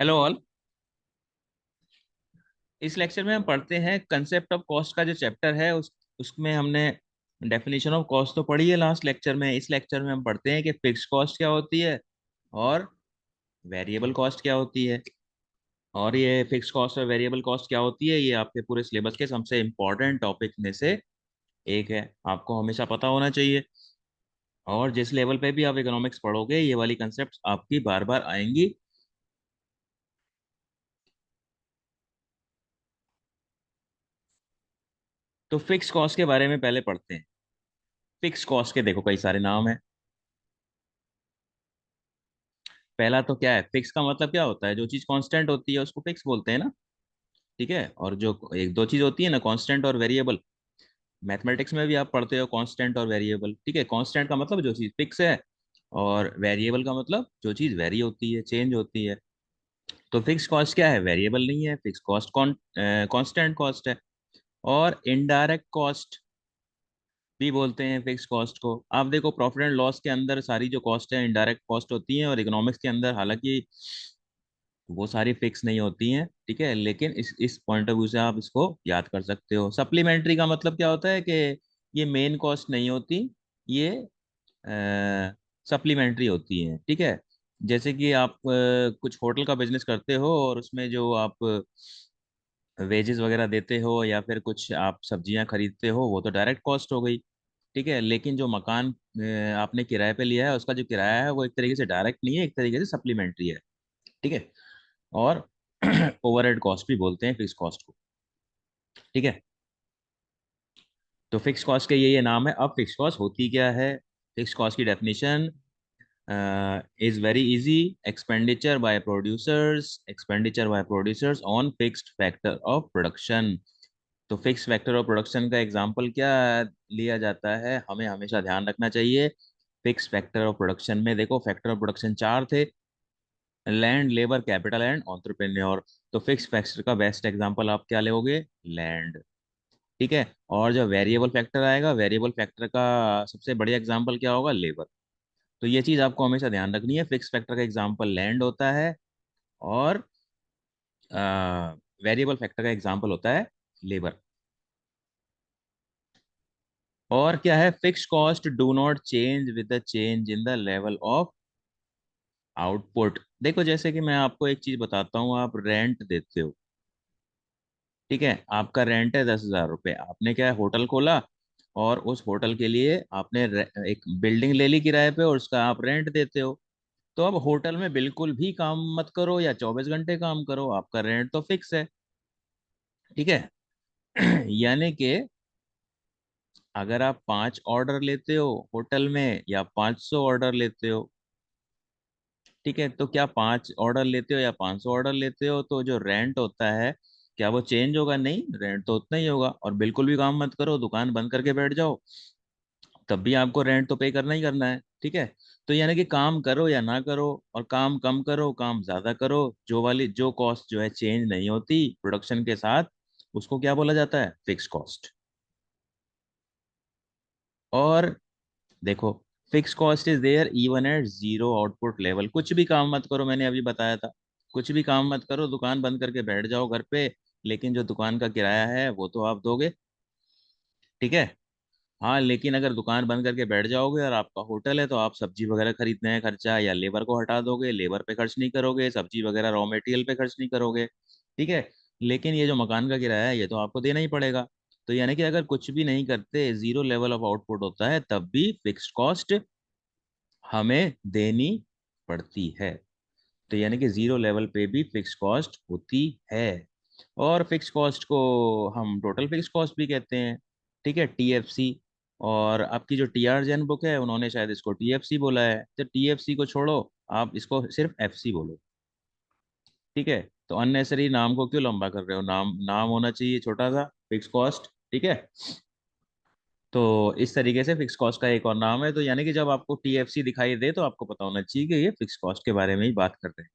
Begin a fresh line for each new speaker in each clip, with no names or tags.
Hello all. इस lecture में हम पढ़ते हैं कंसेप्ट ऑफ कॉस्ट का जो चैप्टर है उसमें हमने डेफिनेशन ऑफ कॉस्ट तो पढ़ी है लास्ट लेक्चर में। इस लेक्चर में हम पढ़ते हैं कि फिक्स कॉस्ट क्या होती है और वेरिएबल कॉस्ट क्या होती है। और ये फिक्स कॉस्ट और वेरिएबल कॉस्ट क्या होती है, ये आपके पूरे सिलेबस के सबसे इम्पोर्टेंट टॉपिक में से एक है, आपको हमेशा पता होना चाहिए। और जिस लेवल पे भी आप इकोनॉमिक्स पढ़ोगे ये वाली कंसेप्ट आपकी बार बार आएंगी। तो फिक्स कॉस्ट के बारे में पहले पढ़ते हैं। फिक्स कॉस्ट के देखो कई सारे नाम हैं। पहला तो क्या है, फिक्स का मतलब क्या होता है, जो चीज कांस्टेंट होती है उसको फिक्स बोलते हैं ना। ठीक है, और जो एक दो चीज होती है ना, कांस्टेंट और वेरिएबल, मैथमेटिक्स में भी आप पढ़ते हो कांस्टेंट और वेरिएबल। ठीक है, कांस्टेंट का मतलब जो चीज फिक्स है, और वेरिएबल का मतलब जो चीज वेरी होती है, चेंज होती है। तो फिक्स कॉस्ट क्या है, वेरिएबल नहीं है, फिक्स कॉस्ट कांस्टेंट कॉस्ट है। और इनडायरेक्ट कॉस्ट भी बोलते हैं फिक्स कॉस्ट को। आप देखो प्रॉफिट एंड लॉस के अंदर सारी जो कॉस्ट है इनडायरेक्ट कॉस्ट होती है, और इकोनॉमिक्स के अंदर हालांकि वो सारी फिक्स नहीं होती हैं। ठीक है, लेकिन इस पॉइंट ऑफ व्यू से आप इसको याद कर सकते हो। सप्लीमेंट्री का मतलब क्या होता है कि ये मेन कॉस्ट नहीं होती, ये सप्लीमेंट्री होती हैं। ठीक है, जैसे कि आप कुछ होटल का बिजनेस करते हो और उसमें जो आप वेजेस वगैरह देते हो या फिर कुछ आप सब्जियां खरीदते हो, वो तो डायरेक्ट कॉस्ट हो गई। ठीक है, लेकिन जो मकान आपने किराए पे लिया है उसका जो किराया है वो एक तरीके से डायरेक्ट नहीं है, एक तरीके से सप्लीमेंट्री है। ठीक है, और ओवरहेड कॉस्ट भी बोलते हैं फिक्स कॉस्ट को। ठीक है, तो फिक्स कॉस्ट के ये नाम है। अब फिक्स कॉस्ट होती क्या है, फिक्स कॉस्ट की definition is very easy. Expenditure bye producers on fixed factor of production. तो फिक्स फैक्टर ऑफ प्रोडक्शन का एग्जांपल क्या लिया जाता है, हमें हमेशा ध्यान रखना चाहिए। फिक्स फैक्टर ऑफ प्रोडक्शन में देखो फैक्टर ऑफ प्रोडक्शन चार थे: land, labour, capital and entrepreneur. तो फिक्स फैक्टर का बेस्ट एग्जांपल आप क्या लोगे, लैंड। ठीक है, और जो वेरिएबल फैक्टर आएगा, वेरिएबल फैक्टर का सबसे बढ़िया एग्जांपल क्या होगा, लेबर। तो ये चीज आपको हमेशा ध्यान रखनी है, फिक्स फैक्टर का एग्जांपल लैंड होता है, और वेरिएबल फैक्टर का एग्जांपल होता है लेबर। और क्या है, fix cost do not change with the change in the level of output. देखो जैसे कि मैं आपको एक चीज बताता हूँ, आप रेंट देते हो। ठीक है, आपका रेंट है 10,000 रुपये, आपने क्या है, होटल खोला, और उस होटल के लिए आपने एक बिल्डिंग ले ली किराए पे और उसका आप रेंट देते हो। तो अब होटल में बिल्कुल भी काम मत करो या 24 घंटे काम करो, आपका रेंट तो फिक्स है। ठीक है, यानी कि अगर आप 5 ऑर्डर लेते हो होटल में या 500 ऑर्डर लेते हो, ठीक है, तो क्या 5 ऑर्डर लेते हो या 500 ऑर्डर लेते हो, तो जो रेंट होता है क्या वो चेंज होगा, नहीं, रेंट तो उतना ही होगा। और बिल्कुल भी काम मत करो, दुकान बंद करके बैठ जाओ, तब भी आपको रेंट तो पे करना ही करना है। ठीक है, तो यानी कि काम करो या ना करो, और काम कम करो काम ज्यादा करो, जो कॉस्ट जो है चेंज नहीं होती प्रोडक्शन के साथ, उसको क्या बोला जाता है, फिक्स कॉस्ट। और देखो, fix cost is there even at zero output level. कुछ भी काम मत करो, मैंने अभी बताया था, कुछ भी काम मत करो, दुकान बंद करके बैठ जाओ घर पे, लेकिन जो दुकान का किराया है वो तो आप दोगे। ठीक है, हाँ, लेकिन अगर दुकान बंद करके बैठ जाओगे और आपका होटल है, तो आप सब्जी वगैरह खरीदने हैं खर्चा, या लेबर को हटा दोगे, लेबर पे खर्च नहीं करोगे, सब्जी वगैरह रॉ मटेरियल पे खर्च नहीं करोगे। ठीक है, लेकिन ये जो मकान का किराया है ये तो आपको देना ही पड़ेगा। तो यानी कि अगर कुछ भी नहीं करते, जीरो लेवल ऑफ आउटपुट होता है, तब भी फिक्स्ड कॉस्ट हमें देनी पड़ती है। तो यानी कि जीरो लेवल पे भी फिक्स कॉस्ट होती है। और फिक्स कॉस्ट को हम टोटल फिक्स कॉस्ट भी कहते हैं। ठीक है, टीएफसी। और आपकी जो टीआर जैन बुक है उन्होंने शायद इसको टीएफसी बोला है, तो टीएफसी को छोड़ो, आप इसको सिर्फ एफसी बोलो। ठीक है, तो अननेसरी नाम को क्यों लंबा कर रहे हो, नाम नाम होना चाहिए छोटा सा, फिक्स कॉस्ट। ठीक है, तो इस तरीके से फिक्स कॉस्ट का एक और नाम है। तो यानी कि जब आपको टीएफसी दिखाई दे तो आपको पता होना चाहिए कि ये फिक्स कॉस्ट के बारे में ही बात कर रहे हैं।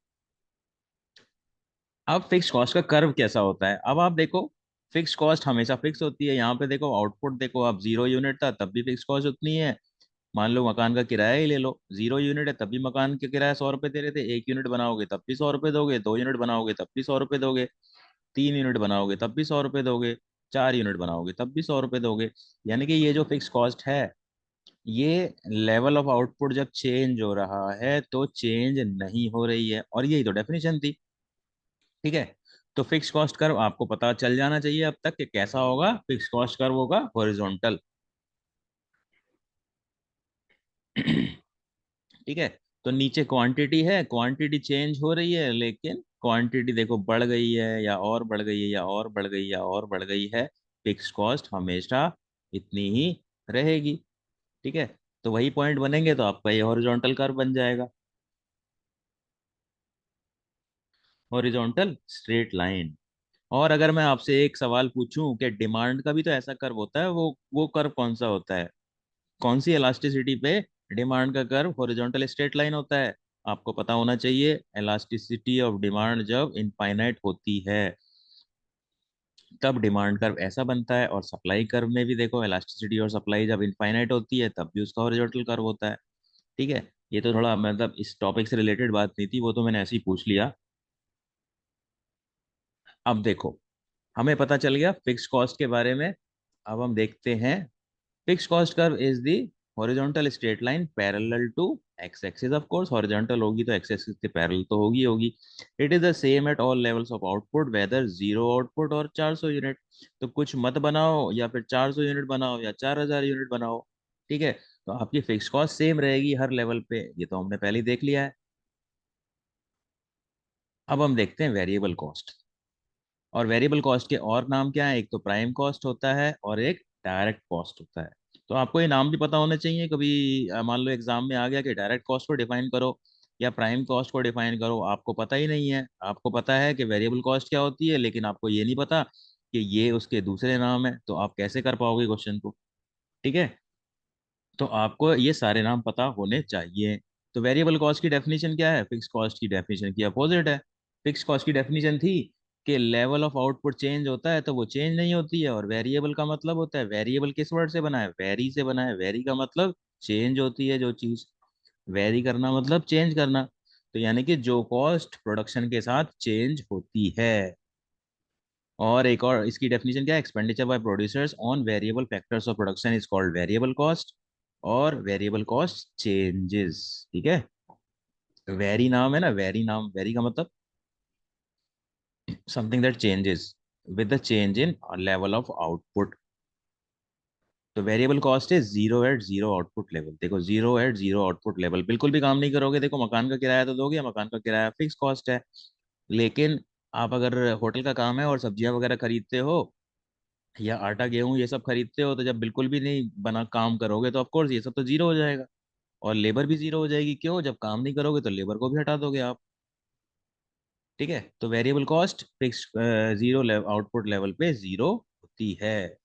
अब फिक्स कॉस्ट का कर्व कैसा होता है, अब आप देखो, फिक्स कॉस्ट हमेशा फिक्स होती है। यहाँ पे देखो आउटपुट देखो, अब 0 यूनिट था तब भी फिक्स कॉस्ट उतनी है, मान लो मकान का किराया ही ले लो, 0 यूनिट है तब भी मकान का किराया 100 रुपये दे रहे थे, 1 यूनिट बनाओगे तब भी 100 रुपये दोगे, 2 यूनिट बनाओगे तब भी 100 रुपये दोगे, 3 यूनिट बनाओगे तब भी 100 रुपये दोगे, 4 यूनिट बनाओगे तब भी 100 रुपये दोगे। यानी कि ये जो फिक्स कॉस्ट है, ये लेवल ऑफ आउटपुट जब चेंज हो रहा है तो चेंज नहीं हो रही है, और यही तो डेफिनेशन थी। ठीक है, तो फिक्स कॉस्ट कर्व आपको पता चल जाना चाहिए अब तक कि कैसा होगा। फिक्स कॉस्ट कर्व होगा हॉरिजॉन्टल। ठीक है, तो नीचे क्वांटिटी है, क्वांटिटी चेंज हो रही है, लेकिन क्वांटिटी देखो बढ़ गई है या और बढ़ गई है या और बढ़ गई या और बढ़ गई है, फिक्स कॉस्ट हमेशा इतनी ही रहेगी। ठीक है, तो वही पॉइंट बनेंगे तो आपका ये हॉरिजॉन्टल कर्व बन जाएगा, हॉरिजॉन्टल स्ट्रेट लाइन। और अगर मैं आपसे एक सवाल पूछूं कि डिमांड का भी तो ऐसा कर्व होता है, वो कर्व कौन सा होता है, कौन सी इलास्टिसिटी पे डिमांड का कर्व हॉरिजॉन्टल स्ट्रेट लाइन होता है? आपको पता होना चाहिए, इलास्टिसिटी ऑफ डिमांड जब इनफाइनाइट होती है तब डिमांड कर्व ऐसा बनता है, और सप्लाई कर्व में भी देखो इलास्टिसिटी और सप्लाई जब इनफाइनाइट होती है तब भी उसका हॉरिजॉन्टल कर्व होता है। ठीक है, ये तो थोड़ा मतलब इस टॉपिक से रिलेटेड बात नहीं थी, वो तो मैंने ऐसे ही पूछ लिया। अब देखो, हमें पता चल गया फिक्स कॉस्ट के बारे में। अब हम देखते हैं, fix cost curve is the horizontal straight line parallel to X axis. Of course horizontal होगी तो एक्स एक्सिस के पैरेलल तो होगी होगी। It is the same at all levels of output whether 0 output और 400 यूनिट। तो कुछ मत बनाओ, या फिर 400 यूनिट बनाओ या 4000 यूनिट बनाओ। ठीक है, तो आपकी फिक्स कॉस्ट सेम रहेगी हर लेवल पे, ये तो हमने पहले ही देख लिया है। अब हम देखते हैं वेरिएबल कॉस्ट। और वेरिएबल कॉस्ट के और नाम क्या है, एक तो प्राइम कॉस्ट होता है और एक डायरेक्ट कॉस्ट होता है। तो आपको ये नाम भी पता होने चाहिए, कभी मान लो एग्जाम में आ गया कि डायरेक्ट कॉस्ट को डिफाइन करो या प्राइम कॉस्ट को डिफाइन करो, आपको पता ही नहीं है। आपको पता है कि वेरिएबल कॉस्ट क्या होती है, लेकिन आपको ये नहीं पता कि ये उसके दूसरे नाम है, तो आप कैसे कर पाओगे क्वेश्चन को? ठीक है, तो आपको ये सारे नाम पता होने चाहिए। तो वेरिएबल कॉस्ट की डेफिनेशन क्या है, फिक्स कॉस्ट की डेफिनेशन की अपोजिट है। फिक्स कॉस्ट की डेफिनेशन थी कि लेवल ऑफ आउटपुट चेंज होता है तो वो चेंज नहीं होती है, और वेरिएबल का मतलब होता है, वेरिएबल किस वर्ड से बना है, वेरी से बना है। वेरी का मतलब चेंज होती है जो चीज, वेरी करना मतलब चेंज करना। तो यानी कि जो कॉस्ट प्रोडक्शन के साथ चेंज होती है। और एक और इसकी डेफिनेशन क्या है, expenditure bye producers on variable factors of production is called variable cost, और वेरिएबल कॉस्ट चेंजेस। ठीक है, वेरी नाम है ना, वेरी नाम, वेरी का मतलब something that changes with the change in level of output. तो वेरिएबल कॉस्ट है zero at zero output level. देखो, zero at zero output level बिल्कुल भी काम नहीं करोगे। देखो, मकान का किराया तो दोगे, मकान का किराया फिक्स कॉस्ट है, लेकिन आप अगर होटल का काम है और सब्जियां वगैरह खरीदते हो या आटा गेहूं ये सब खरीदते हो, तो जब बिल्कुल भी नहीं बना काम करोगे तो ऑफकोर्स ये सब तो जीरो हो जाएगा, और लेबर भी जीरो हो जाएगी। क्यों? जब काम नहीं करोगे तो लेबर को भी हटा दोगे आप। ठीक है, तो variable cost fix zero output level पे जीरो होती है।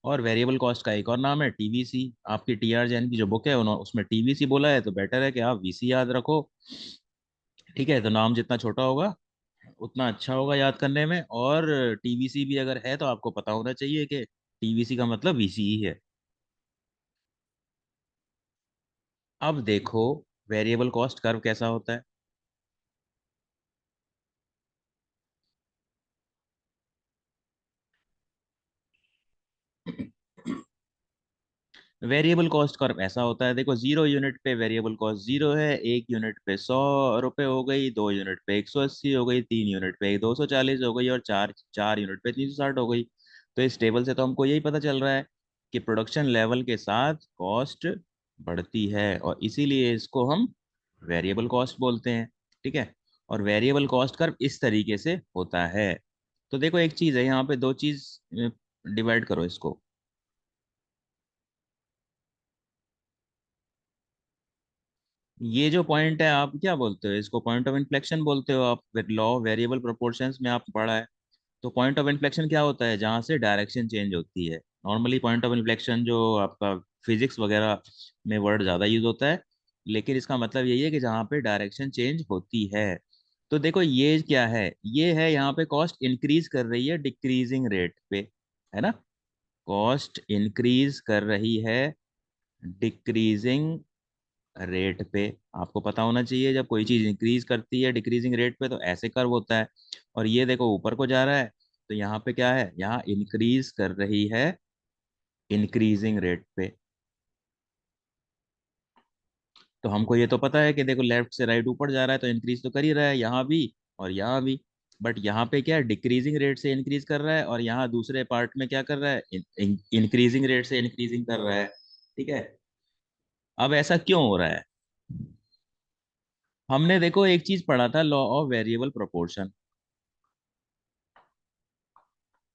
और वेरिएबल कॉस्ट का एक और नाम है टीवीसी। आपकी टीआर जैन की जो बुक है उसमें टीवीसी बोला है, तो बेटर है कि आप वीसी याद रखो। ठीक है, तो नाम जितना छोटा होगा उतना अच्छा होगा याद करने में। और टीवीसी भी अगर है तो आपको पता होना चाहिए कि टीवीसी का मतलब वीसी ही है। अब देखो, वेरिएबल कॉस्ट कर्व कैसा होता है। वेरिएबल कॉस्ट कर्व ऐसा होता है, देखो, 0 यूनिट पे वेरिएबल कॉस्ट जीरो है, 1 यूनिट पे 100 रुपये हो गई, 2 यूनिट पे 180 हो गई, 3 यूनिट पे 240 हो गई, और चार चार यूनिट पे 360 हो गई। तो इस टेबल से तो हमको यही पता चल रहा है कि प्रोडक्शन लेवल के साथ कॉस्ट बढ़ती है, और इसीलिए इसको हम वेरिएबल कॉस्ट बोलते हैं। ठीक है, और वेरिएबल कॉस्ट कर्व इस तरीके से होता है। तो देखो, एक चीज है यहाँ पे, दो चीज डिवाइड करो इसको। ये जो पॉइंट है, आप क्या बोलते हो इसको, पॉइंट ऑफ इन्फ्लेक्शन बोलते हो आप, लॉ वेरिएबल प्रोपोर्शंस में आप पढ़ा है। तो पॉइंट ऑफ इन्फ्लेक्शन क्या होता है, जहाँ से डायरेक्शन चेंज होती है। नॉर्मली पॉइंट ऑफ इन्फ्लेक्शन जो आपका फिजिक्स वगैरह में वर्ड ज़्यादा यूज होता है, लेकिन इसका मतलब यही है कि जहाँ पे डायरेक्शन चेंज होती है। तो देखो, ये क्या है, ये है यहाँ पे कॉस्ट इंक्रीज कर रही है डिक्रीजिंग रेट पे, है ना, कॉस्ट इंक्रीज कर रही है डिक्रीजिंग रेट पे। आपको पता होना चाहिए जब कोई चीज इंक्रीज करती है डिक्रीजिंग रेट पे तो ऐसे कर्व होता है। और ये देखो ऊपर को जा रहा है, तो यहाँ पे क्या है, यहाँ इंक्रीज कर रही है इंक्रीजिंग रेट पे। तो हमको ये तो पता है कि देखो लेफ्ट से राइट ऊपर जा रहा है तो इंक्रीज तो कर ही रहा है यहाँ भी और यहाँ भी। बट यहाँ पे क्या है, डिक्रीजिंग रेट से इंक्रीज कर रहा है, और यहाँ दूसरे पार्ट में क्या कर रहा है, इंक्रीजिंग रेट से इंक्रीजिंग कर रहा है। ठीक है। अब ऐसा क्यों हो रहा है? हमने देखो एक चीज पढ़ा था, law of variable proportion.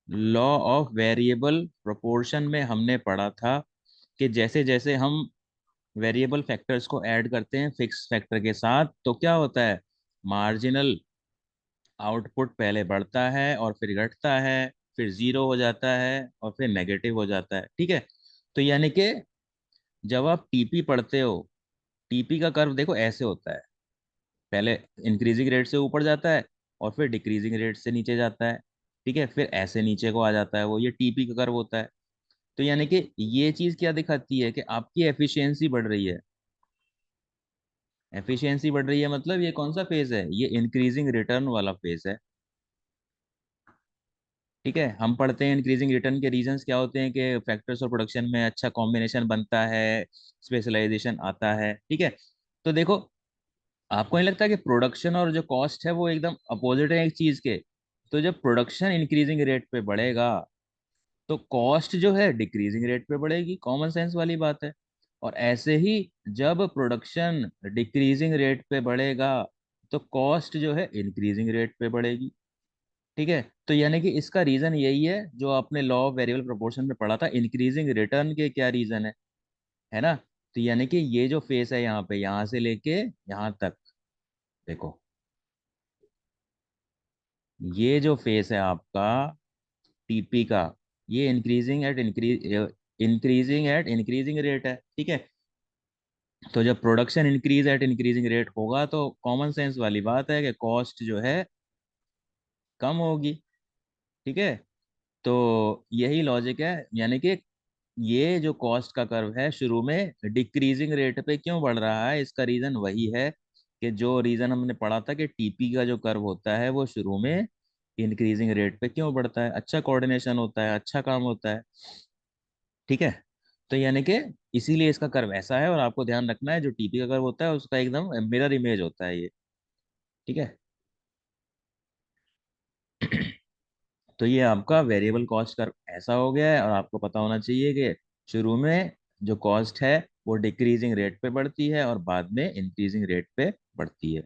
Law of variable proportion में हमने पढ़ा था कि जैसे जैसे हम वेरिएबल फैक्टर्स को ऐड करते हैं फिक्स फैक्टर के साथ तो क्या होता है, मार्जिनल आउटपुट पहले बढ़ता है और फिर घटता है, फिर जीरो हो जाता है और फिर नेगेटिव हो जाता है। ठीक है। तो यानी कि जब आप टीपी पढ़ते हो, टीपी का कर्व देखो ऐसे होता है, पहले इंक्रीजिंग रेट से ऊपर जाता है और फिर डिक्रीजिंग रेट से नीचे जाता है। ठीक है, फिर ऐसे नीचे को आ जाता है, वो ये टीपी का कर्व होता है। तो यानी कि ये चीज क्या दिखाती है कि आपकी एफिशिएंसी बढ़ रही है। एफिशिएंसी बढ़ रही है मतलब ये कौन सा फेज है, ये इंक्रीजिंग रिटर्न वाला फेज है। ठीक है, हम पढ़ते हैं इंक्रीजिंग रिटर्न के रीजंस क्या होते हैं कि फैक्टर्स और प्रोडक्शन में अच्छा कॉम्बिनेशन बनता है, स्पेशलाइजेशन आता है। ठीक है। तो देखो, आपको नहीं लगता कि प्रोडक्शन और जो कॉस्ट है वो एकदम अपोजिट है एक चीज के? तो जब प्रोडक्शन इंक्रीजिंग रेट पे बढ़ेगा तो कॉस्ट जो है डिक्रीजिंग रेट पे बढ़ेगी, कॉमन सेंस वाली बात है। और ऐसे ही जब प्रोडक्शन डिक्रीजिंग रेट पे बढ़ेगा तो कॉस्ट जो है इंक्रीजिंग रेट पे बढ़ेगी। ठीक है। तो यानी कि इसका रीजन यही है जो आपने लॉ ऑफ वेरिएबल प्रोपोर्शन में पढ़ा था, इंक्रीजिंग रिटर्न के क्या रीजन है ना? तो यानी कि ये जो फेस है यहाँ पे, यहाँ से लेके यहाँ तक, देखो ये जो फेस है आपका टीपी का, ये इंक्रीजिंग एट इंक्रीजिंग रेट है। ठीक है। तो जब production increase at increasing rate होगा तो कॉमन सेंस वाली बात है कि कॉस्ट जो है कम होगी। ठीक है। तो यही लॉजिक है, यानी कि ये जो कॉस्ट का कर्व है शुरू में डिक्रीजिंग रेट पे क्यों बढ़ रहा है, इसका रीजन वही है कि जो रीजन हमने पढ़ा था कि टीपी का जो कर्व होता है वो शुरू में इंक्रीजिंग रेट पे क्यों बढ़ता है, अच्छा कोऑर्डिनेशन होता है, अच्छा काम होता है। ठीक है। तो यानी कि इसीलिए इसका कर्व ऐसा है, और आपको ध्यान रखना है जो टीपी का कर्व होता है उसका एकदम मिरर इमेज होता है ये। ठीक है। तो ये आपका वेरिएबल कॉस्ट कर्व ऐसा हो गया है, और आपको पता होना चाहिए कि शुरू में जो कॉस्ट है वो डिक्रीजिंग रेट पे बढ़ती है और बाद में इंक्रीजिंग रेट पे बढ़ती है।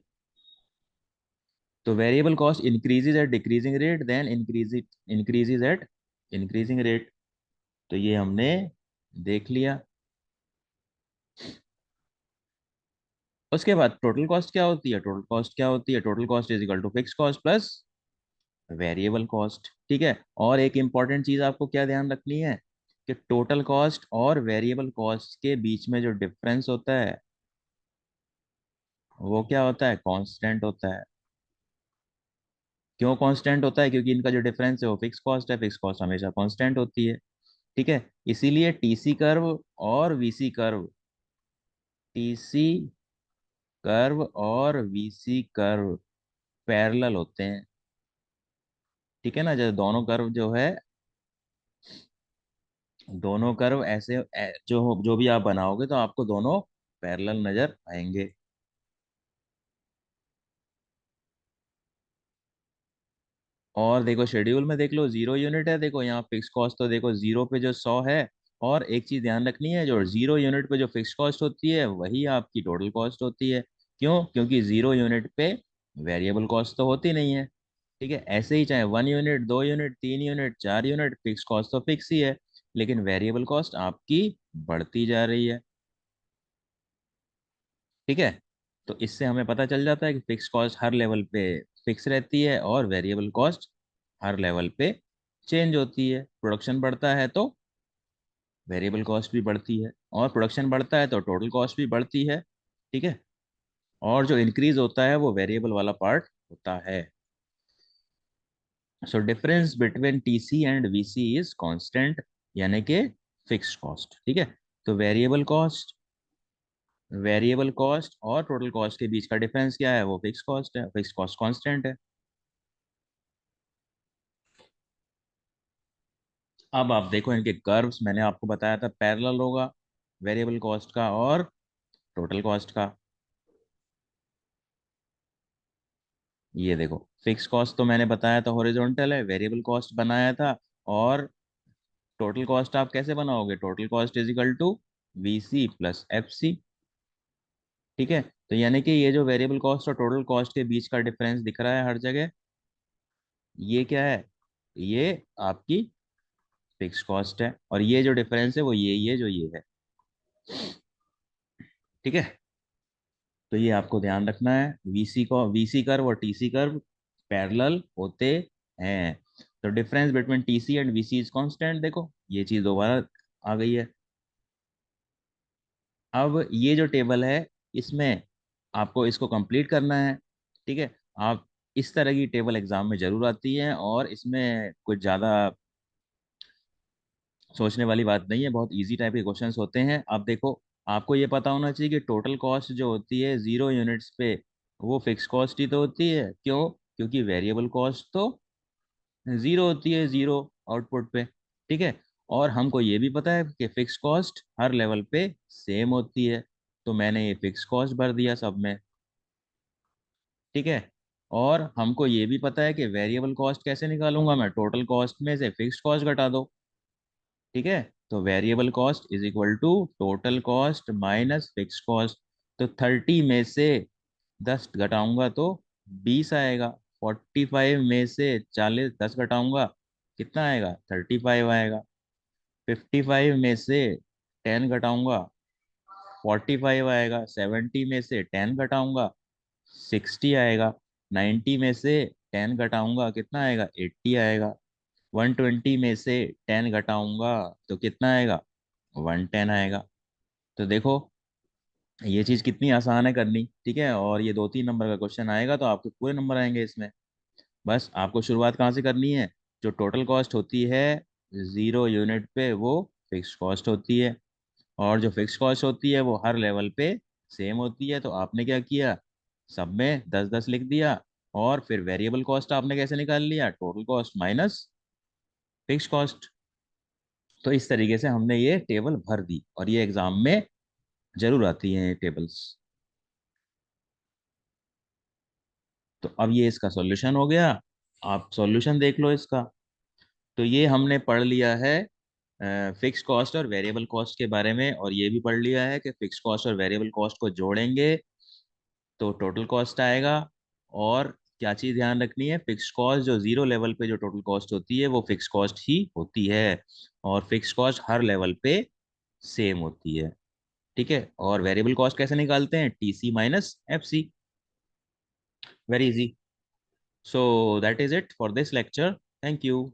तो variable cost increases at decreasing rate, then increases at increasing rate. तो ये हमने देख लिया। उसके बाद टोटल कॉस्ट क्या होती है, टोटल कॉस्ट क्या होती है, total cost is equal to fix cost plus variable cost. ठीक है। और एक इंपॉर्टेंट चीज आपको क्या ध्यान रखनी है कि टोटल कॉस्ट और वेरिएबल कॉस्ट के बीच में जो डिफरेंस होता है वो क्या होता है, कांस्टेंट होता है। क्यों कांस्टेंट होता है? क्योंकि इनका जो डिफरेंस है वो फिक्स कॉस्ट है, फिक्स कॉस्ट हमेशा कांस्टेंट होती है। ठीक है। इसीलिए टीसी कर्व और वीसी कर्व, टीसी कर्व और वीसी कर्व पैरेलल होते हैं। ठीक है ना, जो दोनों कर्व जो है, दोनों कर्व ऐसे जो जो भी आप बनाओगे तो आपको दोनों पैरेलल नजर आएंगे। और देखो शेड्यूल में देख लो, 0 यूनिट है, देखो यहाँ फिक्स कॉस्ट तो देखो जीरो पे जो 100 है। और एक चीज ध्यान रखनी है, जो 0 यूनिट पे जो फिक्स कॉस्ट होती है वही आपकी टोटल कॉस्ट होती है। क्यों? क्योंकि 0 यूनिट पे वेरिएबल कॉस्ट तो होती नहीं है। ठीक है। ऐसे ही चाहे 1 unit, 2 unit, 3 unit, 4 unit, fix cost तो फिक्स ही है, लेकिन वेरिएबल कॉस्ट आपकी बढ़ती जा रही है। ठीक है। तो इससे हमें पता चल जाता है कि फिक्स कॉस्ट हर लेवल पे फिक्स रहती है और वेरिएबल कॉस्ट हर लेवल पे चेंज होती है। प्रोडक्शन बढ़ता है तो वेरिएबल कॉस्ट भी बढ़ती है, और प्रोडक्शन बढ़ता है तो टोटल कॉस्ट भी बढ़ती है। ठीक है। और जो इंक्रीज होता है वो वेरिएबल वाला पार्ट होता है। So difference between TC and VC is constant, यानी कि फिक्स्ड कॉस्ट। ठीक है। तो वेरिएबल कॉस्ट और टोटल कॉस्ट के बीच का डिफरेंस क्या है? वो फिक्स कॉस्ट है, फिक्स कॉस्ट कांस्टेंट है। अब आप देखो इनके कर्व्स, मैंने आपको बताया था पैरेलल होगा वेरिएबल कॉस्ट का और टोटल कॉस्ट का। ये देखो फिक्स कॉस्ट तो मैंने बताया था हॉरिजॉन्टल है, वेरिएबल कॉस्ट बनाया था। और टोटल कॉस्ट आप कैसे बनाओगे? Total cost is equal to VC plus FC. ठीक है, तो यानी कि ये जो वेरिएबल कॉस्ट और टोटल कॉस्ट के बीच का डिफरेंस दिख रहा है हर जगह, ये क्या है? ये आपकी फिक्स कॉस्ट है। और ये जो डिफरेंस है वो ये जो ये है। ठीक है, तो ये आपको ध्यान रखना है, वीसी कर्व और टीसी कर्व पैरेलल होते हैं। तो difference between TC and VC is constant. देखो ये चीज दोबारा आ गई है। अब ये जो टेबल है, इसमें आपको इसको कंप्लीट करना है। ठीक है, आप इस तरह की टेबल एग्जाम में जरूर आती है, और इसमें कुछ ज़्यादा सोचने वाली बात नहीं है, बहुत इजी टाइप के क्वेश्चंस होते हैं। अब देखो, आपको ये पता होना चाहिए कि टोटल कॉस्ट जो होती है 0 यूनिट्स पे, वो फिक्स कॉस्ट ही तो होती है। क्यों? क्योंकि वेरिएबल कॉस्ट तो जीरो होती है, जीरो आउटपुट पे। ठीक है, और हमको ये भी पता है कि फिक्स कॉस्ट हर लेवल पे सेम होती है। तो मैंने ये फिक्स कॉस्ट भर दिया सब में। ठीक है, और हमको ये भी पता है कि वेरिएबल कॉस्ट कैसे निकालूंगा मैं? टोटल कॉस्ट में से फिक्स कॉस्ट घटा दो। ठीक है, तो variable cost is equal to total cost minus fix cost. तो 30 में से 10 घटाऊंगा तो 20 आएगा। 45 में से 40 10 घटाऊंगा, कितना आएगा? 35 आएगा। 55 में से 10 घटाऊंगा, 45 आएगा। 70 में से 10 घटाऊंगा, 60 आएगा। 90 में से 10 घटाऊंगा, कितना आएगा? 80 आएगा। 120 में से 10 घटाऊंगा तो कितना आएगा? 110 आएगा। तो देखो ये चीज कितनी आसान है करनी। ठीक है, और ये 2-3 नंबर का क्वेश्चन आएगा तो आपके पूरे नंबर आएंगे इसमें। बस आपको शुरुआत कहाँ से करनी है? जो टोटल कॉस्ट होती है 0 यूनिट पे, वो फिक्स कॉस्ट होती है। और जो फिक्स कॉस्ट होती है वो हर लेवल पे सेम होती है। तो आपने क्या किया? सब में 10-10 लिख दिया। और फिर वेरिएबल कॉस्ट आपने कैसे निकाल लिया? Total cost minus fix cost. तो इस तरीके से हमने ये टेबल भर दी, और ये एग्जाम में जरूर आती हैं ये टेबल्स। तो अब ये इसका सॉल्यूशन हो गया। आप सॉल्यूशन देख लो इसका। तो ये हमने पढ़ लिया है फिक्स कॉस्ट और वेरिएबल कॉस्ट के बारे में, और ये भी पढ़ लिया है कि फिक्स कॉस्ट और वेरिएबल कॉस्ट को जोड़ेंगे तो टोटल कॉस्ट आएगा। और क्या चीज़ ध्यान रखनी है? फिक्स कॉस्ट जो जीरो लेवल पे जो टोटल कॉस्ट होती है वो फिक्स कॉस्ट ही होती है। और फिक्स कॉस्ट हर लेवल पे सेम होती है। ठीक है, और वेरिएबल कॉस्ट कैसे निकालते हैं? TC minus FC. Very easy. So that is it for this lecture. Thank you.